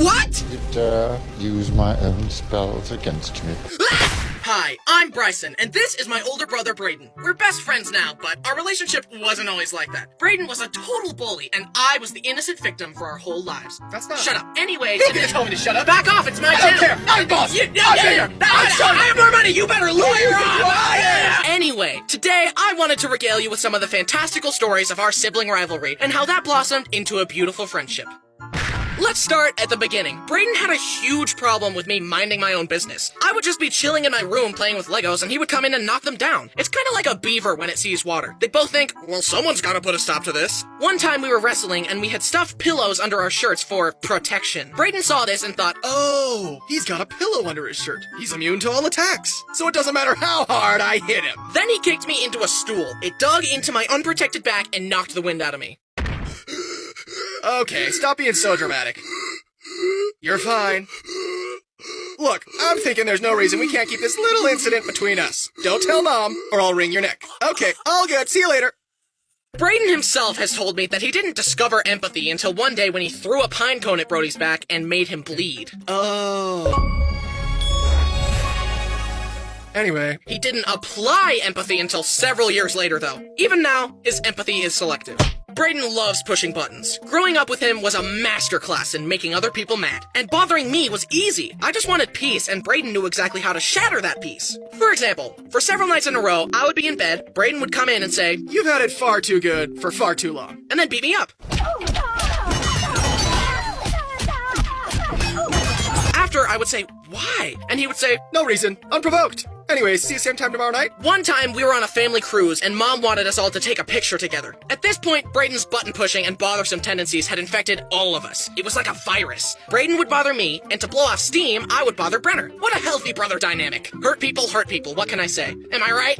What? You dare use my own spells against me. Hi, I'm Bryson, and this is my older brother, Brayden. We're best friends now, but our relationship wasn't always like that. Brayden was a total bully, and I was the innocent victim for our whole lives. That's not... Shut up. Anyway, You didn't tell me to shut up. Back off, it's my I don't channel. care. I'm boss. I have more money. You better lawyer on. Anyway, today I wanted to regale you with some of the fantastical stories of our sibling rivalry and how that blossomed into a beautiful friendship. Let's start at the beginning. Brayden had a huge problem with me minding my own business. I would just be chilling in my room playing with Legos and he would come in and knock them down. It's kind of like a beaver when it sees water. They both think, well, someone's gotta put a stop to this. One time we were wrestling and we had stuffed pillows under our shirts for protection. Brayden saw this and thought, Oh, he's got a pillow under his shirt. He's immune to all attacks. So it doesn't matter how hard I hit him. Then he kicked me into a stool. It dug into my unprotected back and knocked the wind out of me. Okay, stop being so dramatic. You're fine. Look, I'm thinking there's no reason we can't keep this little incident between us. Don't tell Mom, or I'll wring your neck. Okay, all good. See you later. Brayden himself has told me that he didn't discover empathy until one day when he threw a pine cone at Brody's back and made him bleed. Oh. Anyway. He didn't apply empathy until several years later, though. Even now, his empathy is selective. Brayden loves pushing buttons. Growing up with him was a masterclass in making other people mad. And bothering me was easy. I just wanted peace, and Brayden knew exactly how to shatter that peace. For example, for several nights in a row, I would be in bed, Brayden would come in and say, You've had it far too good for far too long. and then beat me up. After, I would say, why? And he would say, No reason. Unprovoked. Anyway, see you same time tomorrow night? one time we were on a family cruise and Mom wanted us all to take a picture together. At this point, Brayden's button pushing and bothersome tendencies had infected all of us. It was like a virus. Brayden would bother me, and to blow off steam, I would bother Brenner. What a healthy brother dynamic. Hurt people, what can I say? Am I right?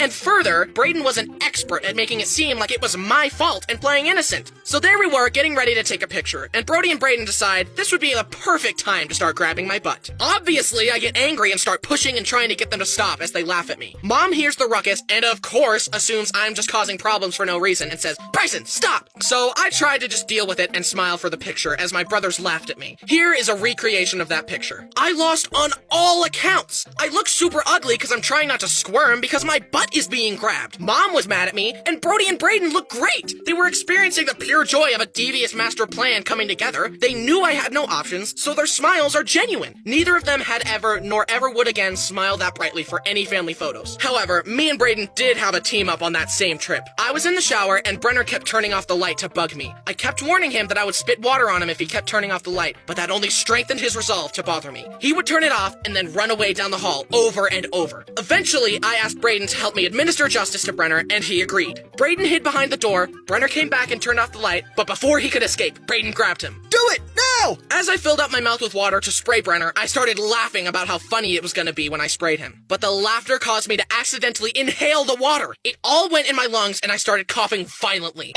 And further, Brayden was an expert at making it seem like it was my fault and playing innocent. So there we were, getting ready to take a picture, and Brody and Brayden decide this would be the perfect time to start grabbing my butt. Obviously, I get angry and start pushing and trying to get them to stop as they laugh at me. Mom hears the ruckus and of course assumes I'm just causing problems for no reason and says, Bryson, stop! So I tried to just deal with it and smile for the picture as my brothers laughed at me. Here is a recreation of that picture. I lost on all accounts. I look super ugly because I'm trying not to squirm because my butt is being grabbed. Mom was mad at me and Brody and Brayden look great. They were experiencing the pure joy of a devious master plan coming together. They knew I had no options, so their smiles are genuine. Neither of them had ever, nor ever would again, smile that brightly for any family photos. However, me and Brayden did have a team up on that same trip. I was in the shower and Brenner kept turning off the light to bug me. I kept warning him that I would spit water on him if he kept turning off the light, but that only strengthened his resolve to bother me. He would turn it off and then run away down the hall over and over. Eventually, I asked Brayden to help me administer justice to Brenner and he agreed. Brayden hid behind the door, Brenner came back and turned off the light, but before he could escape, Brayden grabbed him. Do it now! As I filled up my mouth with water to spray Brenner, I started laughing about how funny it was gonna be when I sprayed him. But the laughter caused me to accidentally inhale the water. It all went in my lungs and I started coughing violently.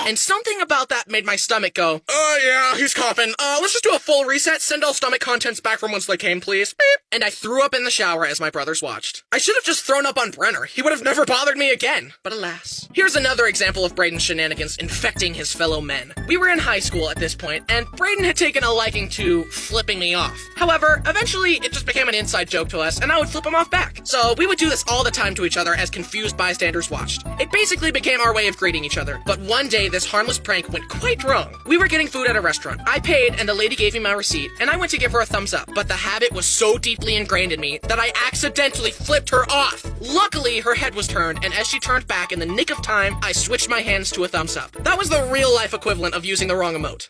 And something about that made my stomach go, oh yeah, he's coughing. Let's just do a full reset, send all stomach contents back from whence they came, please. Beep. And I threw up in the shower as my brothers watched. I should have just thrown up on Brenner. He would have never bothered me again. But alas. Here's another example of Brayden's shenanigans infecting his fellow men. We were in high school at this point, and Brayden had taken a liking to flipping me off. However, eventually it just became an inside joke to us, and I would flip him off back. So we would do this all the time to each other as confused bystanders watched. It basically became our way of greeting each other. But one day, this harmless prank went quite wrong. We were getting food at a restaurant. I paid, and the lady gave me my receipt, and I went to give her a thumbs up. But the habit was so deeply ingrained in me that I accidentally flipped her off. Luckily, her head was turned, and as she turned back in the nick of time, I switched my hands to a thumbs up. That was the real-life equivalent of using the wrong emote.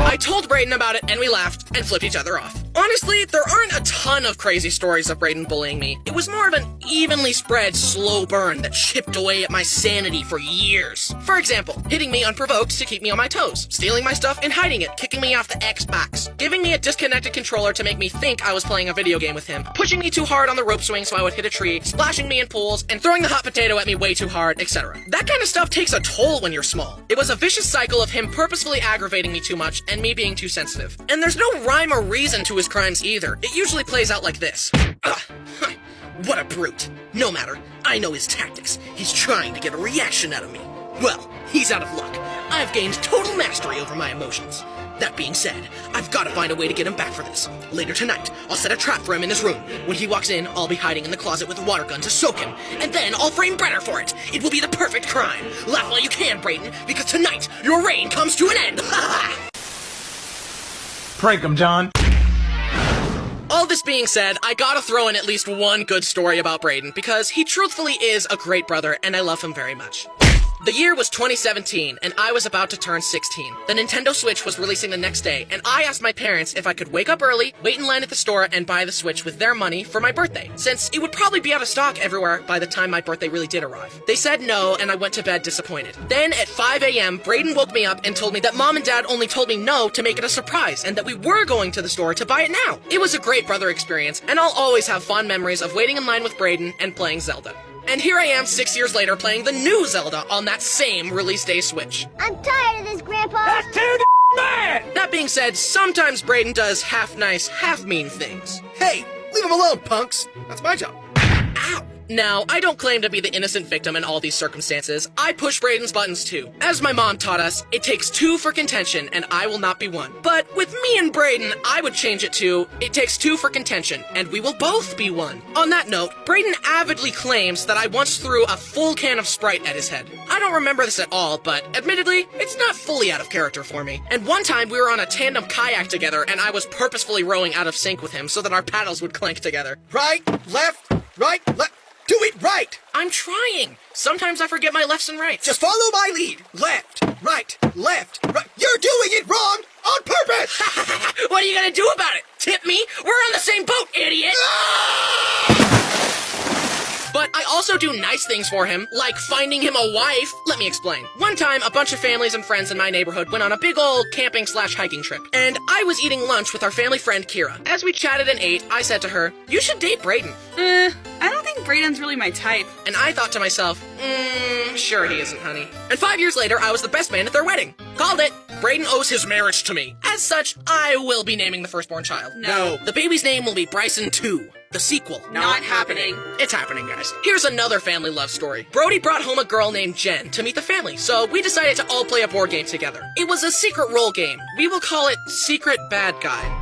I told Brayden about it, and we laughed and flipped each other off. Honestly, there aren't a ton of crazy stories of Brayden bullying me. It was more of an evenly spread, slow burn that chipped away at my sanity for years. For example, hitting me unprovoked to keep me on my toes, stealing my stuff and hiding it, kicking me off the Xbox, giving me a disconnected controller to make me think I was playing a video game with him, pushing me too hard on the rope swing so I would hit a tree, splashing me in pools, and throwing the hot potato at me way too hard, etc. That kind of stuff takes a toll when you're small. It was a vicious cycle of him purposefully aggravating me too much and me being too sensitive. And there's no rhyme or reason to his crimes either. It usually plays out like this. What a brute. No matter. I know his tactics. He's trying to get a reaction out of me. Well, he's out of luck. I've gained total mastery over my emotions. That being said, I've got to find a way to get him back for this. Later tonight, I'll set a trap for him in his room. When he walks in, I'll be hiding in the closet with a water gun to soak him, and then I'll frame Brenner for it. It will be the perfect crime. Laugh while you can, Brayden, because tonight, your reign comes to an end. Prank him, John. All this being said, I gotta throw in at least one good story about Brayden, because he truthfully is a great brother, and I love him very much. The year was 2017, and I was about to turn 16. The Nintendo Switch was releasing the next day, and I asked my parents if I could wake up early, wait in line at the store, and buy the Switch with their money for my birthday, since it would probably be out of stock everywhere by the time my birthday really did arrive. They said no, and I went to bed disappointed. Then, at 5 a.m., Brayden woke me up and told me that Mom and Dad only told me no to make it a surprise, and that we were going to the store to buy it now. It was a great brother experience, and I'll always have fond memories of waiting in line with Brayden and playing Zelda. And here I am 6 years later playing the new Zelda on that same release day Switch. I'm tired of this, Grandpa. That's too bad! That being said, sometimes Brayden does half nice, half mean things. Hey, leave him alone, punks. That's my job. Ow! Now, I don't claim to be the innocent victim in all these circumstances. I push Brayden's buttons too. As my mom taught us, it takes two for contention, and I will not be one. But with me and Brayden, I would change it to, it takes two for contention, and we will both be one. On that note, Brayden avidly claims that I once threw a full can of Sprite at his head. I don't remember this at all, but admittedly, it's not fully out of character for me. And one time we were on a tandem kayak together, and I was purposefully rowing out of sync with him so that our paddles would clank together. Right, left, right, left. Do it right! I'm trying! Sometimes I forget my lefts and rights. Just follow my lead. Left, right. You're doing it wrong on purpose! What are you gonna do about it? Tip me? We're on the same boat, idiot! But I also do nice things for him, like finding him a wife. Let me explain. One time, a bunch of families and friends in my neighborhood went on a big old camping/hiking trip, and I was eating lunch with our family friend Kira. As we chatted and ate, I said to her, "You should date Brayden." I don't think Brayden's really my type. And I thought to myself, sure he isn't, honey. And 5 years later, I was the best man at their wedding. Called it. Brayden owes his marriage to me. As such, I will be naming the firstborn child. No. The baby's name will be Bryson 2. The sequel. Not happening. It's happening, guys. Here's another family love story. Brody brought home a girl named Jen to meet the family, so we decided to all play a board game together. It was a secret role game. We will call it Secret Bad Guy.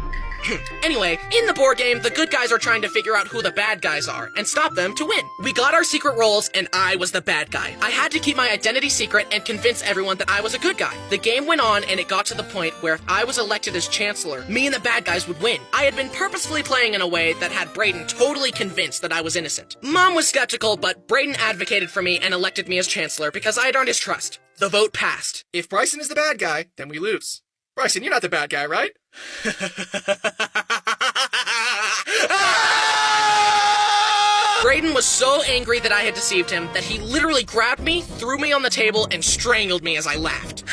Anyway, in the board game, the good guys are trying to figure out who the bad guys are and stop them to win. We got our secret roles, and I was the bad guy. I had to keep my identity secret and convince everyone that I was a good guy. The game went on, and it got to the point where if I was elected as chancellor, me and the bad guys would win. I had been purposefully playing in a way that had Brayden totally convinced that I was innocent. Mom was skeptical, but Brayden advocated for me and elected me as chancellor because I had earned his trust. The vote passed. If Bryson is the bad guy, then we lose. Bryson, you're not the bad guy, right? Brayden was so angry that I had deceived him that he literally grabbed me, threw me on the table, and strangled me as I laughed.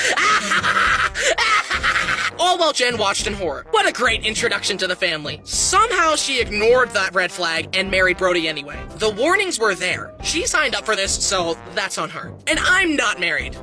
All while Jen watched in horror. What a great introduction to the family. Somehow she ignored that red flag and married Brody anyway. The warnings were there. She signed up for this, so that's on her. And I'm not married.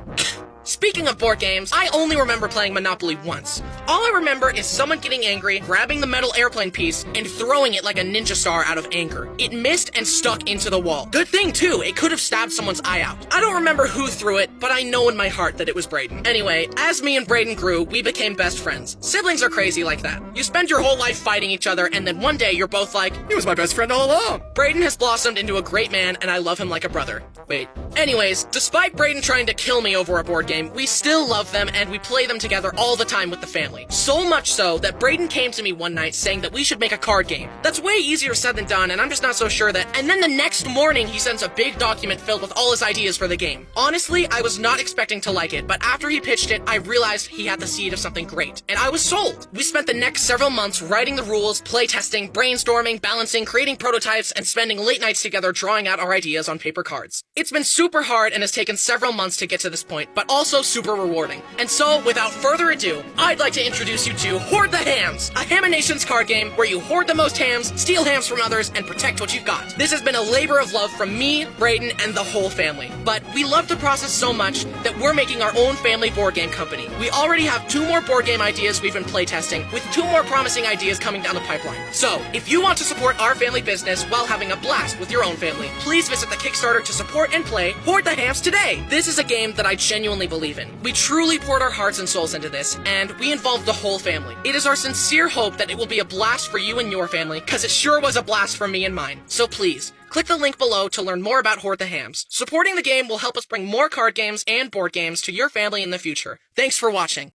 Speaking of board games, I only remember playing Monopoly once. All I remember is someone getting angry, grabbing the metal airplane piece, and throwing it like a ninja star out of anger. It missed and stuck into the wall. Good thing, too, it could have stabbed someone's eye out. I don't remember who threw it, but I know in my heart that it was Brayden. Anyway, as me and Brayden grew, we became best friends. Siblings are crazy like that. You spend your whole life fighting each other, and then one day you're both like, He was my best friend all along. Brayden has blossomed into a great man, and I love him like a brother. Wait. Anyways, despite Brayden trying to kill me over a board game, we still love them and we play them together all the time with the family. So much so that Brayden came to me one night saying that we should make a card game. That's way easier said than done, and I'm just not so sure that. And then the next morning, he sends a big document filled with all his ideas for the game. Honestly, I was not expecting to like it, but after he pitched it, I realized he had the seed of something great, and I was sold. We spent the next several months writing the rules, playtesting, brainstorming, balancing, creating prototypes, and spending late nights together drawing out our ideas on paper cards. It's been super hard and has taken several months to get to this point, but also super rewarding. And so, without further ado, I'd like to introduce you to Hoard the Hams, a Haminations card game where you hoard the most hams, steal hams from others, and protect what you've got. This has been a labor of love from me, Brayden, and the whole family. But we love the process so much that we're making our own family board game company. We already have 2 more board game ideas we've been playtesting, with 2 more promising ideas coming down the pipeline. So, if you want to support our family business while having a blast with your own family, please visit the Kickstarter to support and play Hoard the Hams today. This is a game that I genuinely believe in. We truly poured our hearts and souls into this, and we involved the whole family. It is our sincere hope that it will be a blast for you and your family, cause it sure was a blast for me and mine. So please, click the link below to learn more about Hoard the Hams. Supporting the game will help us bring more card games and board games to your family in the future. Thanks for watching.